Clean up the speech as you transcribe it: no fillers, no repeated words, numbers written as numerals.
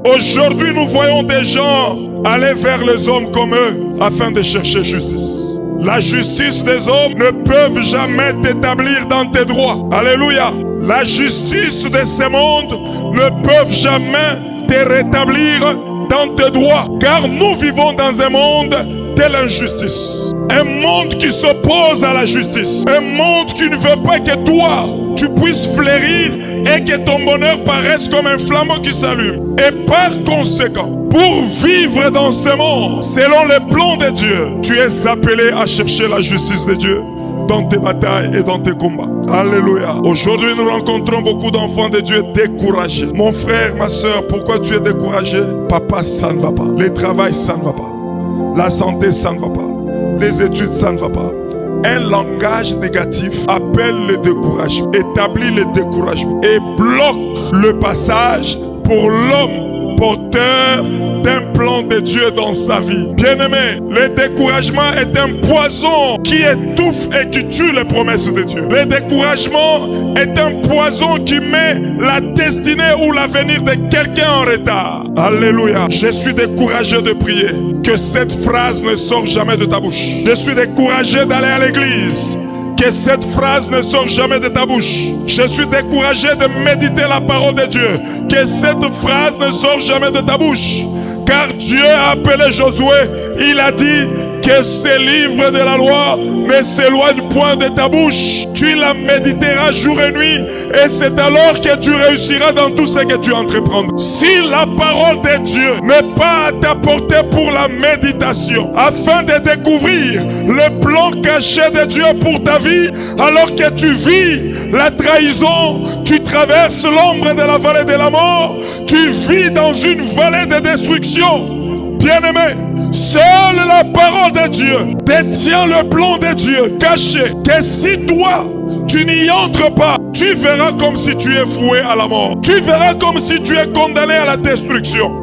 Aujourd'hui, nous voyons des gens aller vers les hommes comme eux afin de chercher justice. La justice des hommes ne peuvent jamais t'établir dans tes droits. Alléluia. La justice de ce monde ne peuvent jamais te rétablir dans tes droits. Car nous vivons dans un monde de l'injustice. Un monde qui s'oppose à la justice. Un monde qui ne veut pas que toi, tu puisses fleurir et que ton bonheur paraisse comme un flambeau qui s'allume. Et par conséquent, pour vivre dans ce monde, selon les plans de Dieu, tu es appelé à chercher la justice de Dieu dans tes batailles et dans tes combats. Alléluia. Aujourd'hui, nous rencontrons beaucoup d'enfants de Dieu découragés. Mon frère, ma soeur, pourquoi tu es découragé? Papa, ça ne va pas. Le travail, ça ne va pas. La santé, ça ne va pas. Les études, ça ne va pas. Un langage négatif appelle le découragement, établit le découragement et bloque le passage pour l'homme porteur d'un plan de Dieu dans sa vie. Bien-aimé, le découragement est un poison qui étouffe et qui tue les promesses de Dieu. Le découragement est un poison qui met la destinée ou l'avenir de quelqu'un en retard. Alléluia. Je suis découragé de prier. Que cette phrase ne sorte jamais de ta bouche. Je suis découragé d'aller à l'église. Que cette phrase ne sorte jamais de ta bouche. Je suis découragé de méditer la parole de Dieu. Que cette phrase ne sorte jamais de ta bouche. Car Dieu a appelé Josué. Il a dit que ces livres de la loi ne s'éloignent point de ta bouche. Tu la méditeras jour et nuit. Et c'est alors que tu réussiras dans tout ce que tu entreprendras. Si la parole de Dieu n'est pas à ta portée pour la méditation, afin de découvrir le plan caché de Dieu pour ta vie, alors que tu vis la trahison, tu traverses l'ombre de la vallée de la mort, tu vis dans une vallée de destruction. Bien-aimé, seule la parole de Dieu détient le plan de Dieu caché, que si toi, tu n'y entres pas, tu verras comme si tu es voué à la mort. Tu verras comme si tu es condamné à la destruction.